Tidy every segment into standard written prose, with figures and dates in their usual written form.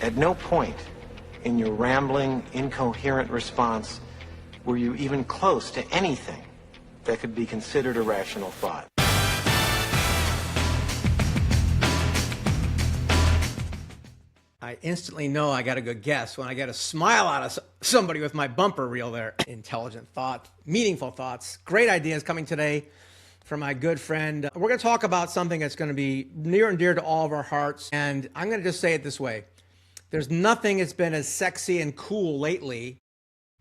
At no point in your rambling, incoherent response were you even close to anything that could be considered a rational thought. I instantly know I got a good guess when I get a smile out of somebody with my bumper reel there. Intelligent thought, meaningful thoughts, great ideas coming today from my good friend. We're going to talk about something that's going to be near and dear to all of our hearts. And I'm going to just say it this way. There's nothing that's been as sexy and cool lately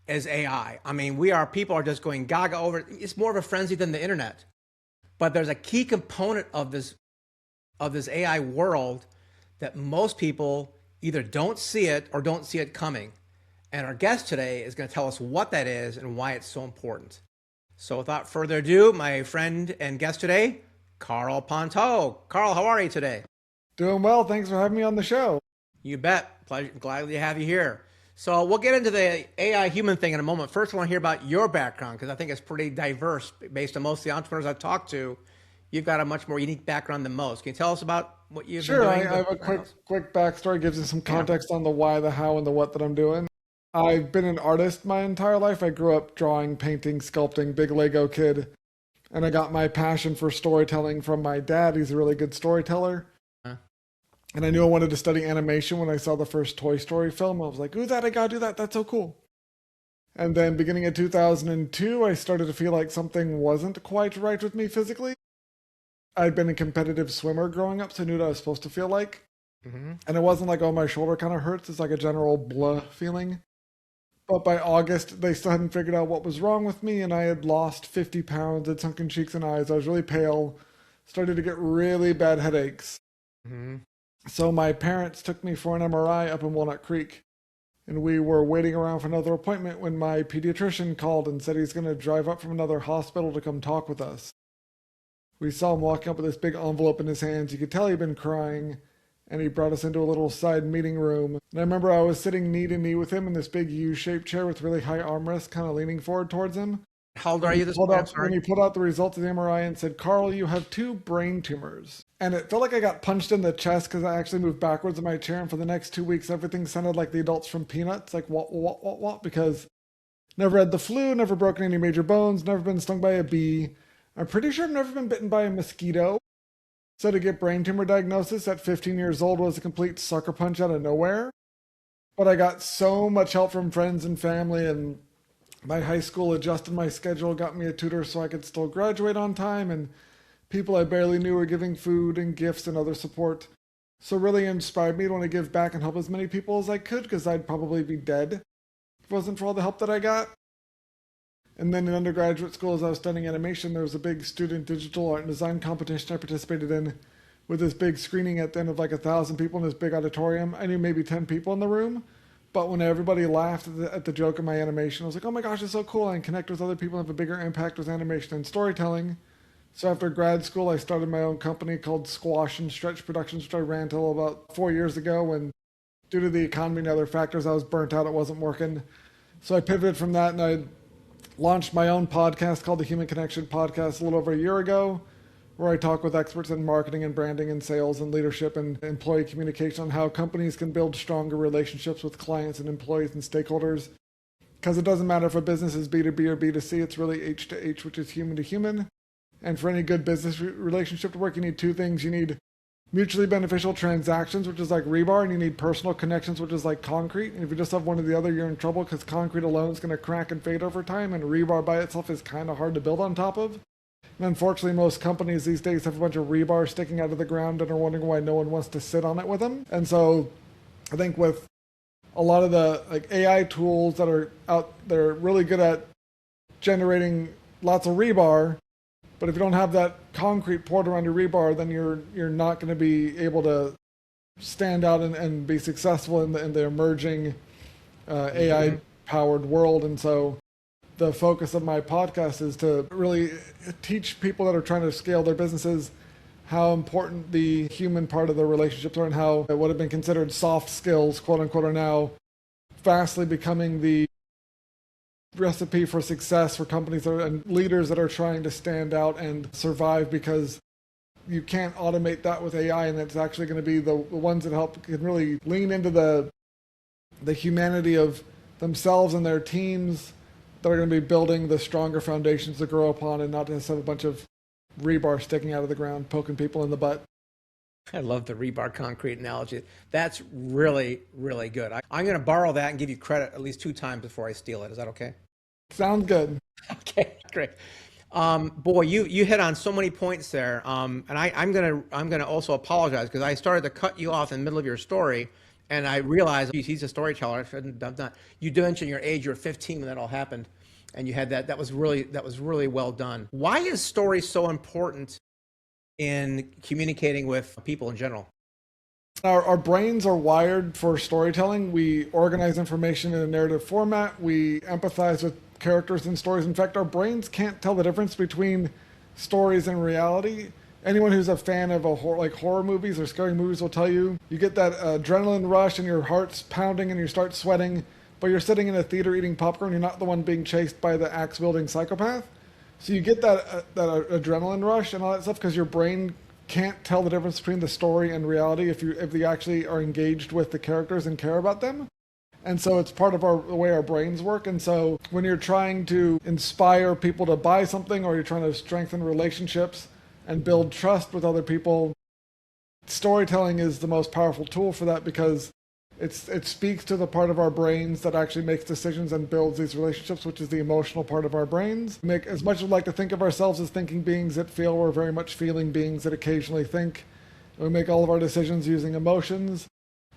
as AI. I mean, people are just going gaga over it. It's more of a frenzy than the internet. But there's a key component of this AI world that most people either don't see it or don't see it coming. And our guest today is going to tell us what that is and why it's so important. So without further ado, my friend and guest today, Karl Pontau. Karl, how are you today? Doing well. Thanks for having me on the show. You bet. Pleasure. Glad to have you here. So we'll get into the AI human thing in a moment. First, I want to hear about your background because I think it's pretty diverse based on most of the entrepreneurs I've talked to. You've got a much more unique background than most. Can you tell us about what you've been doing? Sure, I have a quick backstory, gives you some context on the why, the how, and the what that I'm doing. I've been an artist my entire life. I grew up drawing, painting, sculpting, big Lego kid. And I got my passion for storytelling from my dad. He's a really good storyteller. And I knew I wanted to study animation when I saw the first Toy Story film. I was like, ooh, I gotta do that. That's so cool. And then beginning of 2002, I started to feel like something wasn't quite right with me physically. I'd been a competitive swimmer growing up, so I knew what I was supposed to feel like. Mm-hmm. And it wasn't like, oh, my shoulder kind of hurts. It's like a general blah feeling. But by August, they still hadn't figured out what was wrong with me, and I had lost 50 pounds, had sunken cheeks and eyes. I was really pale, started to get really bad headaches. Mm-hmm. So my parents took me for an MRI up in Walnut Creek, and we were waiting around for another appointment when my pediatrician called and said he's going to drive up from another hospital to come talk with us. We saw him walking up with this big envelope in his hands. You could tell he'd been crying, and he brought us into a little side meeting room. And I remember I was sitting knee to knee with him in this big U-shaped chair with really high armrests, kind of leaning forward towards him. How old are you this morning? When he pulled out the results of the MRI and said, Karl, you have 2 brain tumors. And it felt like I got punched in the chest because I actually moved backwards in my chair. And for the next 2 weeks, everything sounded like the adults from Peanuts, like what, because never had the flu, never broken any major bones, never been stung by a bee. I'm pretty sure I've never been bitten by a mosquito. So to get brain tumor diagnosis at 15 years old was a complete sucker punch out of nowhere. But I got so much help from friends and family, and my high school adjusted my schedule, got me a tutor so I could still graduate on time, and people I barely knew were giving food and gifts and other support. So really inspired me to want to give back and help as many people as I could, because I'd probably be dead if it wasn't for all the help that I got. And then in undergraduate school, as I was studying animation, there was a big student digital art and design competition I participated in with this big screening at the end of like 1,000 people in this big auditorium. I knew maybe 10 people in the room, but when everybody laughed at the joke of my animation, I was like, oh my gosh, it's so cool. I can connect with other people and have a bigger impact with animation and storytelling. So after grad school, I started my own company called Squash and Stretch Productions, which I ran till about 4 years ago. And due to the economy and other factors, I was burnt out. It wasn't working. So I pivoted from that, and I launched my own podcast called the Human Connection Podcast a little over a year ago, where I talk with experts in marketing and branding and sales and leadership and employee communication on how companies can build stronger relationships with clients and employees and stakeholders. Because it doesn't matter if a business is B2B or B2C, it's really H to H, which is human to human. And for any good business relationship to work, you need 2 things. You need mutually beneficial transactions, which is like rebar, and you need personal connections, which is like concrete. And if you just have one or the other, you're in trouble, because concrete alone is going to crack and fade over time, and rebar by itself is kind of hard to build on top of. And unfortunately, most companies these days have a bunch of rebar sticking out of the ground and are wondering why no one wants to sit on it with them. And so I think with a lot of the like AI tools that are out there, really good at generating lots of rebar, but if you don't have that concrete poured around your rebar, then you're not going to be able to stand out and be successful in the emerging AI-powered world. And so the focus of my podcast is to really teach people that are trying to scale their businesses how important the human part of the relationships are, and how what have been considered soft skills, quote unquote, are now vastly becoming the recipe for success for companies and leaders that are trying to stand out and survive, because you can't automate that with AI, and it's actually going to be the ones that can really lean into the humanity of themselves and their teams that are going to be building the stronger foundations to grow upon, and not just have a bunch of rebar sticking out of the ground poking people in the butt. I love the rebar concrete analogy. That's really, really good. I'm going to borrow that and give you credit at least 2 times before I steal it. Is that okay? Sounds good. Okay, great. Boy, you hit on so many points there. And I'm gonna also apologize because I started to cut you off in the middle of your story, and I realized he's a storyteller. I shouldn't have done that. You did mention your age. You were 15 when that all happened, and you had that. That was really well done. Why is story so important in communicating with people in general? Our brains are wired for storytelling. We organize information in a narrative format. We empathize with characters and stories. In fact, our brains can't tell the difference between stories and reality. Anyone who's a fan of horror movies or scary movies will tell you, you get that adrenaline rush and your heart's pounding and you start sweating, but you're sitting in a theater eating popcorn. You're not the one being chased by the axe-wielding psychopath. So you get that adrenaline rush and all that stuff because your brain can't tell the difference between the story and reality if you actually are engaged with the characters and care about them. And so it's part of the way our brains work. And so when you're trying to inspire people to buy something, or you're trying to strengthen relationships and build trust with other people, storytelling is the most powerful tool for that, because it speaks to the part of our brains that actually makes decisions and builds these relationships, which is the emotional part of our brains. As much as we like to think of ourselves as thinking beings that feel, we're very much feeling beings that occasionally think. We make all of our decisions using emotions.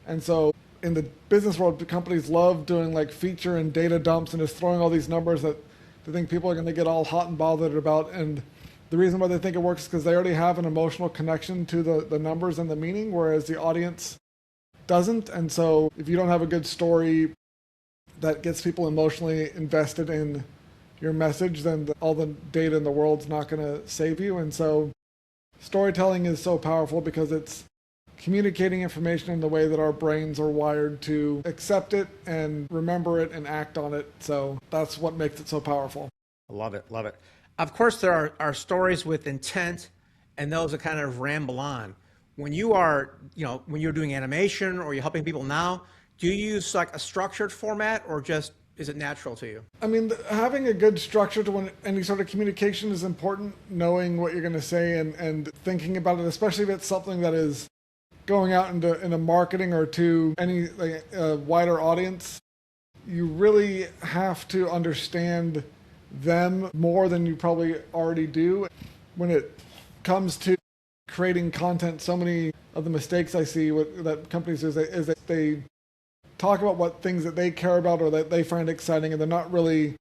And so in the business world, the companies love doing like feature and data dumps and just throwing all these numbers that they think people are going to get all hot and bothered about. And the reason why they think it works is because they already have an emotional connection to the numbers and the meaning, whereas the audience doesn't. And so if you don't have a good story that gets people emotionally invested in your message, then all the data in the world's not going to save you. And so storytelling is so powerful because it's communicating information in the way that our brains are wired to accept it and remember it and act on it. So that's what makes it so powerful. Love it, love it. Of course, there are stories with intent, and those that kind of ramble on. When when you're doing animation or you're helping people now, do you use like a structured format, or just is it natural to you? I mean, having a good structure to any sort of communication is important. Knowing what you're going to say and thinking about it, especially if it's something that is going out into marketing or to any wider audience, you really have to understand them more than you probably already do. When it comes to creating content, so many of the mistakes I see that companies do is that they talk about what things that they care about or that they find exciting, and they're not really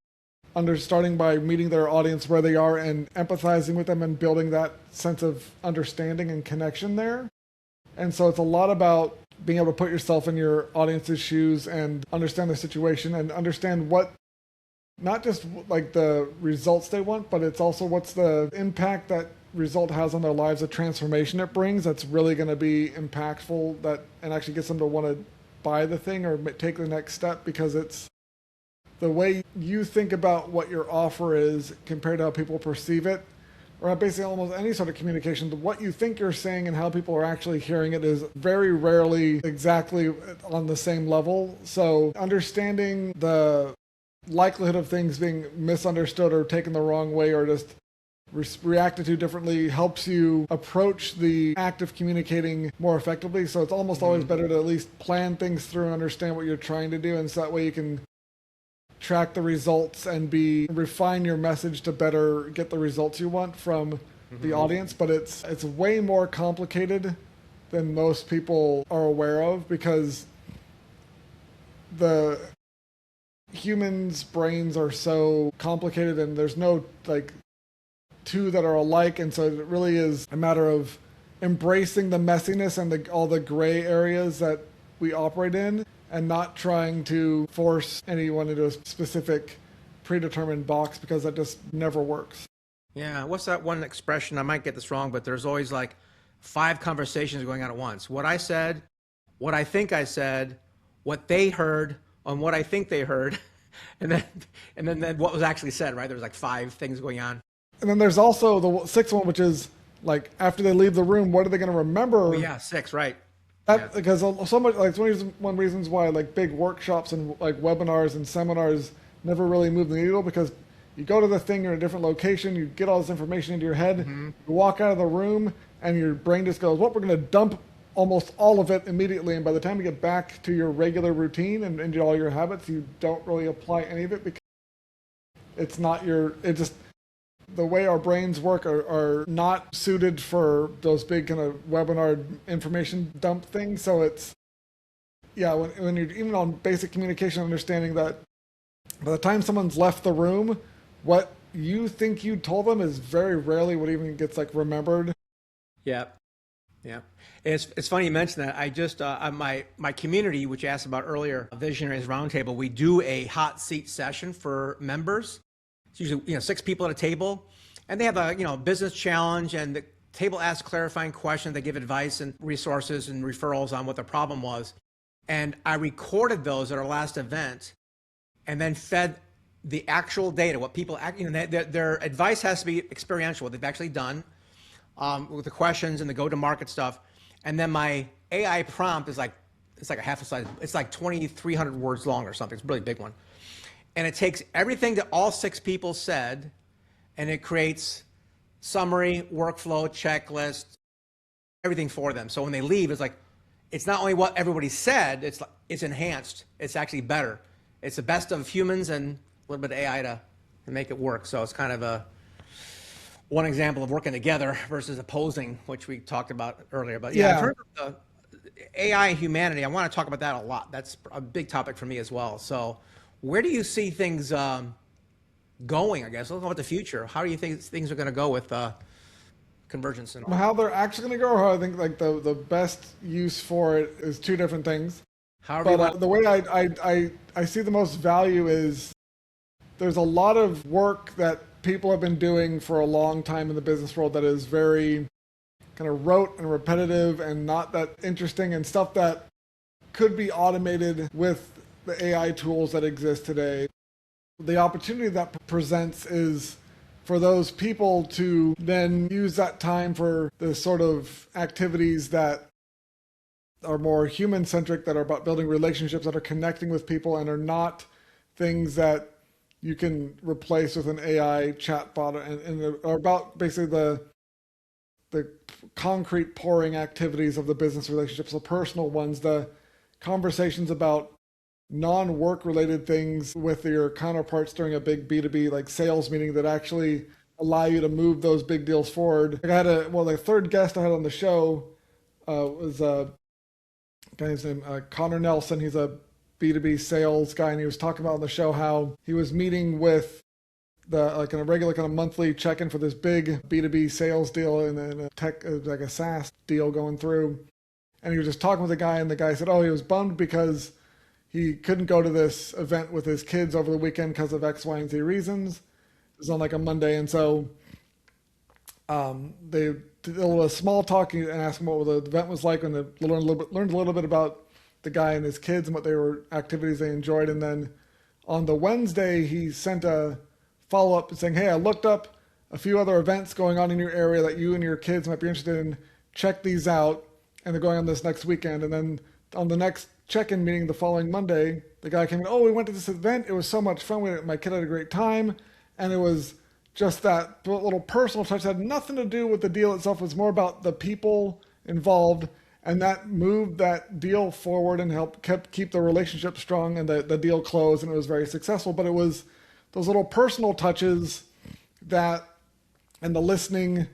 starting by meeting their audience where they are and empathizing with them and building that sense of understanding and connection there. And so it's a lot about being able to put yourself in your audience's shoes and understand the situation and understand what, not just like the results they want, but it's also what's the impact that result has on their lives, the transformation it brings that's really going to be impactful, and actually gets them to want to buy the thing or take the next step, because it's the way you think about what your offer is compared to how people perceive it, or basically almost any sort of communication. What you think you're saying and how people are actually hearing it is very rarely exactly on the same level. So understanding the likelihood of things being misunderstood or taken the wrong way or just reacted to differently helps you approach the act of communicating more effectively. So it's almost always better to at least plan things through and understand what you're trying to do, and so that way you can track the results and refine your message to better get the results you want from the audience. But it's way more complicated than most people are aware of, because the humans' brains are so complicated and there's no two that are alike. And so it really is a matter of embracing the messiness and all the gray areas that we operate in, and not trying to force anyone into a specific predetermined box, because that just never works. Yeah, what's that one expression? I might get this wrong, but there's always like 5 conversations going on at once. What I said, what I think I said, what they heard, on what I think they heard, and then what was actually said, right? There was like 5 things going on. And then there's also the 6th one, which is Like after they leave the room, what are they going to remember? Oh, yeah, 6, right. That, because so much, like, it's one reasons why like big workshops and like webinars and seminars never really move the needle, because you go to the thing, you're in a different location, you get all this information into your head, you walk out of the room, and your brain just goes, "What? We're going to dump almost all of it immediately." And by the time you get back to your regular routine and into all your habits, you don't really apply any of it, because it's not your. It just, the way our brains work are not suited for those big kind of webinar information dump things. So it's, yeah, when you're even on basic communication, understanding that by the time someone's left the room, what you think you told them is very rarely what even gets like remembered. Yeah. Yeah. It's funny you mentioned that. I just, my community, which you asked about earlier, Visionaries Roundtable, we do a hot seat session for members. It's usually, 6 people at a table, and they have a, business challenge, and the table asks clarifying questions. They give advice and resources and referrals on what the problem was. And I recorded those at our last event and then fed the actual data, what people, their advice has to be experiential, what they've actually done, with the questions and the go-to-market stuff. And then my AI prompt is like, it's like a half a slide. It's like 2,300 words long or something. It's a really big one. And it takes everything that all 6 people said, and it creates summary, workflow, checklist, everything for them. So when they leave, it's like, it's not only what everybody said, it's enhanced. It's actually better. It's the best of humans and a little bit of AI to make it work. So it's kind of one example of working together versus opposing, which we talked about earlier. But yeah, in terms of the AI and humanity, I want to talk about that a lot. That's a big topic for me as well. So where do you see things going, I guess? Let's talk about the future. How do you think things are going to go with convergence and all? How they're actually going to go, or how I think like the best use for it is 2 different things. But the way I see the most value is there's a lot of work that people have been doing for a long time in the business world that is very kind of rote and repetitive and not that interesting, and stuff that could be automated with the AI tools that exist today. The opportunity that presents is for those people to then use that time for the sort of activities that are more human-centric, that are about building relationships, that are connecting with people, and are not things that you can replace with an AI chatbot, and are about basically the concrete pouring activities of the business relationships, the personal ones, the conversations about non-work related things with your counterparts during a big B2B like sales meeting that actually allow you to move those big deals forward. I had the third guest I had on the show was a guy's name, Connor Nelson. He's a B2B sales guy, and he was talking about on the show how he was meeting with in a regular kind of monthly check-in for this big B2B sales deal and then a tech, like a SaaS deal going through. And he was just talking with the guy, and the guy said, he was bummed because he couldn't go to this event with his kids over the weekend because of X, Y, and Z reasons. It was on like a Monday. And so they did a little small talk and asked him what the event was like, and they learned a little bit about the guy and his kids and what activities they enjoyed. And then on the Wednesday, he sent a follow-up saying, "Hey, I looked up a few other events going on in your area that you and your kids might be interested in. Check these out. And they're going on this next weekend." And then on the next check-in meeting the following Monday, the guy came in, "We went to this event. It was so much fun. My kid had a great time." And it was just that little personal touch that had nothing to do with the deal itself. It was more about the people involved. And that moved that deal forward and keep the relationship strong, and the deal closed, and it was very successful. But it was those little personal touches and the listening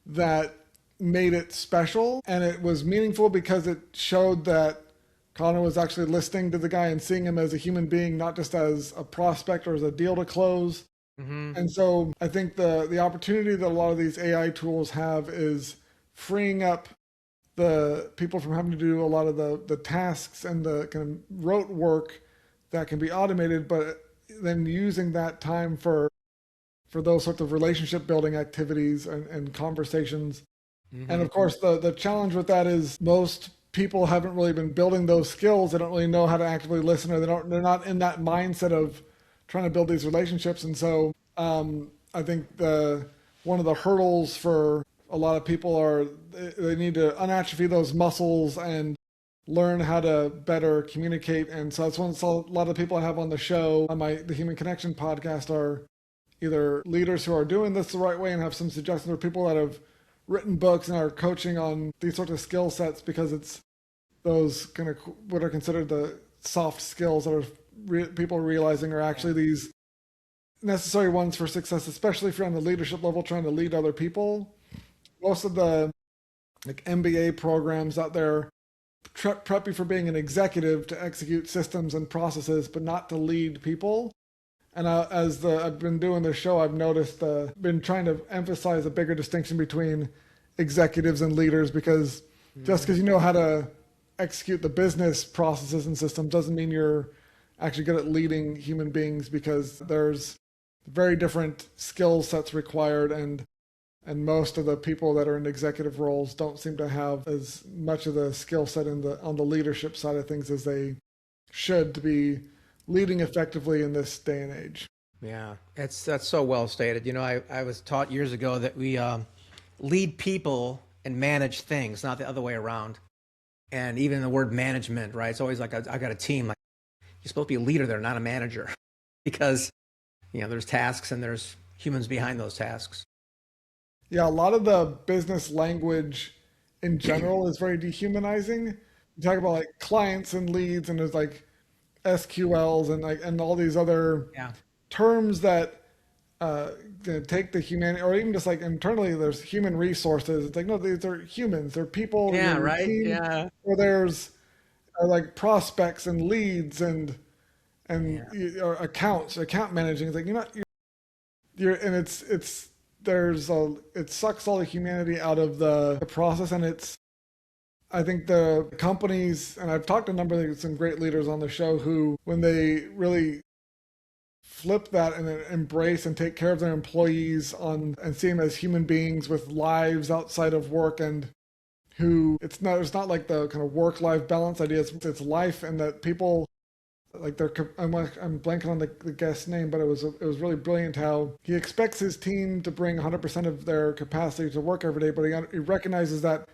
that made it special. And it was meaningful because it showed that Connor was actually listening to the guy and seeing him as a human being, not just as a prospect or as a deal to close. Mm-hmm. And so I think the opportunity that a lot of these AI tools have is freeing up the people from having to do a lot of the tasks and the kind of rote work that can be automated, but then using that time for those sorts of relationship building activities and conversations. Mm-hmm. And of course, the challenge with that is most people haven't really been building those skills. They don't really know how to actively listen, or they're not in that mindset of trying to build these relationships. And so I think one of the hurdles for a lot of people they need to unatrophy those muscles and learn how to better communicate. And so that's a lot of people I have on the show on the Human Connection podcast are either leaders who are doing this the right way and have some suggestions, or people that have written books and are coaching on these sorts of skill sets, because it's those kind of what are considered the soft skills that are people are realizing are actually these necessary ones for success, especially if you're on the leadership level trying to lead other people. Most of the MBA programs out there prep you for being an executive to execute systems and processes, but not to lead people. And I've been doing this show, I've noticed, been trying to emphasize a bigger distinction between executives and leaders, because just because you know how to execute the business processes and systems doesn't mean you're actually good at leading human beings, because there's very different skill sets required, and most of the people that are in executive roles don't seem to have as much of the skill set on the leadership side of things as they should to be leading effectively in this day and age. Yeah, that's so well stated. I was taught years ago that we lead people and manage things, not the other way around. And even the word management, right? It's always like, I got a team. Like, you're supposed to be a leader there, not a manager, because there's tasks and there's humans behind those tasks. Yeah, a lot of the business language in general is very dehumanizing. You talk about like clients and leads, and there's like SQLs and all these other terms that take the humanity, or even just like internally, there's human resources. It's like, no, these are humans. They're people. Yeah, right. Team. Yeah. Or there's like prospects and leads and or account managing. It's like and it sucks all the humanity out of the process, and I think the companies, and I've talked to a number of some great leaders on the show who, when they really flip that and embrace and take care of their employees and see them as human beings with lives outside of work, and who it's not like the kind of work-life balance idea. It's life, and that people like I'm blanking on the guest's name, but it was really brilliant how he expects his team to bring 100% of their capacity to work every day, but he recognizes that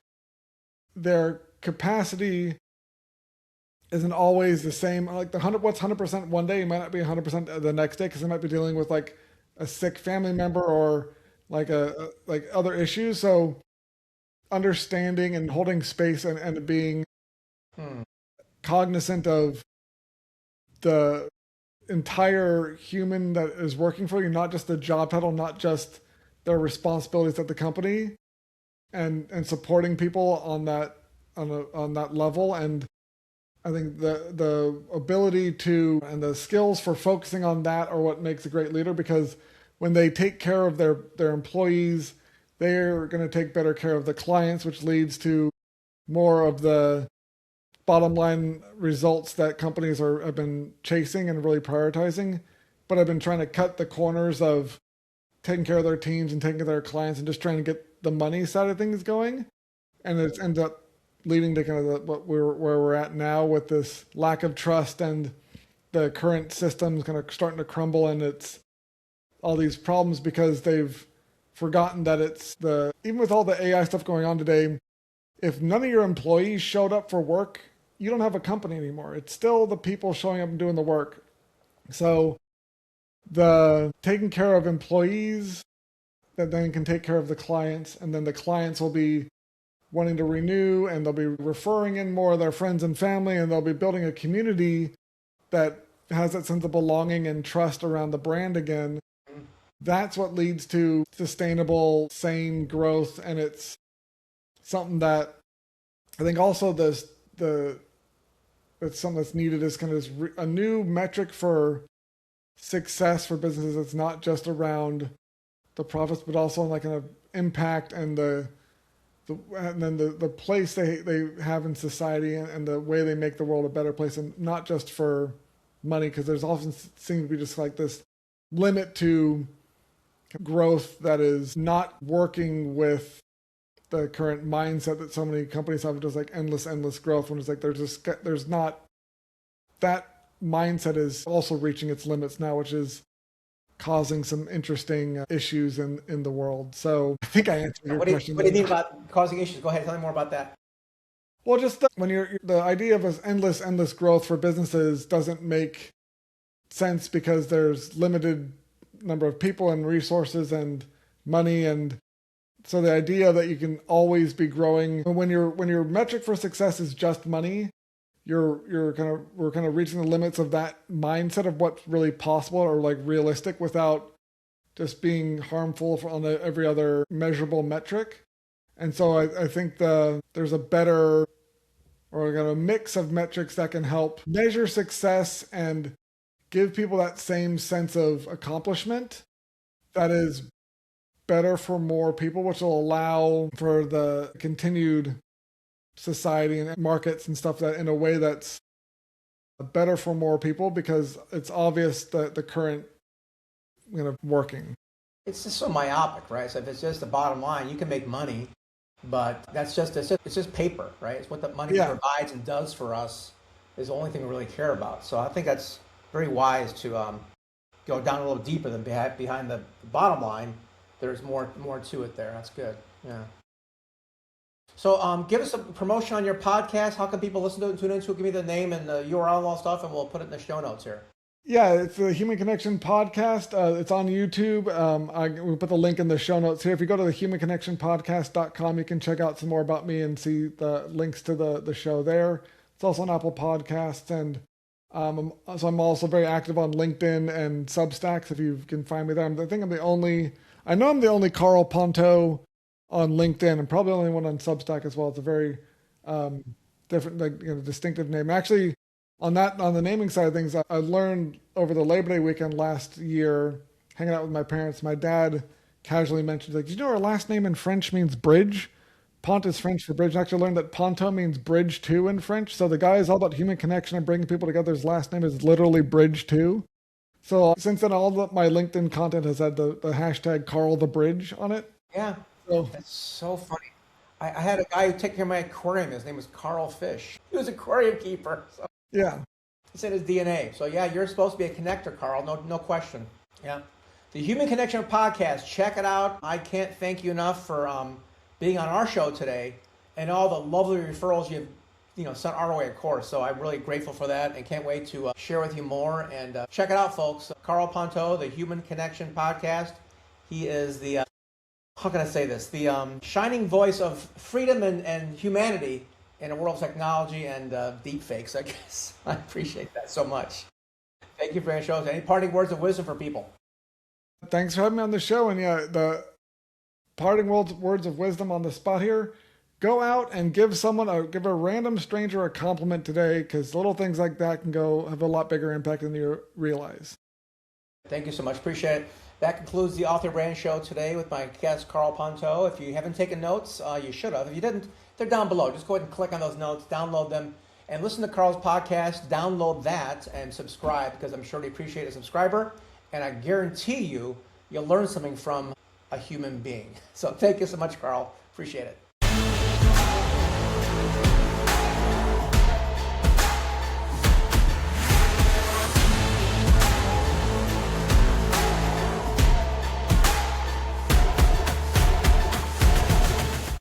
their capacity isn't always the same. Like what's 100% one day might not be 100% the next day, because they might be dealing with like a sick family member or like like other issues. So understanding and holding space and being cognizant of the entire human that is working for you, not just the job title, not just their responsibilities at the company, and supporting people on that level. And I think the ability to and the skills for focusing on that are what makes a great leader, because when they take care of their employees, they're going to take better care of the clients, which leads to more of the bottom line results that companies have been chasing and really prioritizing, but have been trying to cut the corners of taking care of their teams and taking care of their clients and just trying to get the money side of things going. And it ends up leading to kind of where we're at now, with this lack of trust and the current systems kind of starting to crumble, and it's all these problems because they've forgotten that even with all the AI stuff going on today, if none of your employees showed up for work, you don't have a company anymore. It's still the people showing up and doing the work. So the taking care of employees that then can take care of the clients, and then the clients will be wanting to renew, and they'll be referring in more of their friends and family, and they'll be building a community that has that sense of belonging and trust around the brand again. That's what leads to sustainable, sane growth. And it's something that I think also it's something that's needed is kind of a new metric for success for businesses. It's not just around the profits, but also like kind of impact and then the place they have in society, and the way they make the world a better place, and not just for money, because there's often seems to be just like this limit to growth that is not working with the current mindset that so many companies have, just like endless growth, when it's like there's not that mindset is also reaching its limits now, which is causing some interesting issues in the world. So I think I answered your question. What do you mean about causing issues? Go ahead, tell me more about that. Well, just when the idea of this endless growth for businesses doesn't make sense because there's limited number of people and resources and money, and so the idea that you can always be growing when your metric for success is just money, we're kind of reaching the limits of that mindset of what's really possible or like realistic without just being harmful on every other measurable metric. And so I think there's a better or kind of mix of metrics that can help measure success and give people that same sense of accomplishment that is better for more people, which will allow for the continued society and markets and stuff that in a way that's better for more people because it's obvious that the current working. It's just so myopic, right? So if it's just the bottom line, you can make money, but it's just paper, right? It's what the money provides and does for us is the only thing we really care about. So I think that's very wise to go down a little deeper than behind the bottom line. There's more to it there. That's good. Yeah. So give us a promotion on your podcast. How can people listen to it and tune into it? Give me the name and the URL and all stuff, and we'll put it in the show notes here. Yeah, it's the Human Connection Podcast. It's on YouTube. We put the link in the show notes here. If you go to the humanconnectionpodcast.com, you can check out some more about me and see the links to the show there. It's also on Apple Podcasts. And so I'm also very active on LinkedIn and Substacks if you can find me there. I think I'm the only Karl Pontau on LinkedIn and probably the only one on Substack as well. It's a very different, distinctive name. Actually, on the naming side of things, I learned over the Labor Day weekend last year, hanging out with my parents, my dad casually mentioned, like, did you know our last name in French means bridge? Pont is French for bridge. And I actually learned that Pontau means bridge too in French. So the guy is all about human connection and bringing people together. His last name is literally bridge too. So since then, all my LinkedIn content has had the hashtag Karl the Bridge on it. Yeah, that's so funny. I had a guy who took care of my aquarium. His name was Carl Fish. He was an aquarium keeper. So. Yeah. It's in his DNA. So yeah, you're supposed to be a connector, Karl. No question. Yeah. The Human Connection Podcast. Check it out. I can't thank you enough for being on our show today and all the lovely referrals you've sent our way, of course. So I'm really grateful for that and can't wait to share with you more. And check it out, folks. Karl Pontau, the Human Connection Podcast. He is the, how can I say this? The shining voice of freedom and humanity in a world of technology and deep fakes, I guess. I appreciate that so much. Thank you for your shows. Any parting words of wisdom for people? Thanks for having me on the show. And yeah, the parting words of wisdom on the spot here. Go out and give a random stranger a compliment today, because little things like that can have a lot bigger impact than you realize. Thank you so much. Appreciate it. That concludes the Author Brand Show today with my guest, Karl Pontau. If you haven't taken notes, you should have. If you didn't, they're down below. Just go ahead and click on those notes, download them, and listen to Karl's podcast. Download that and subscribe, because I'm sure they appreciate a subscriber. And I guarantee you'll learn something from a human being. So thank you so much, Karl. Appreciate it.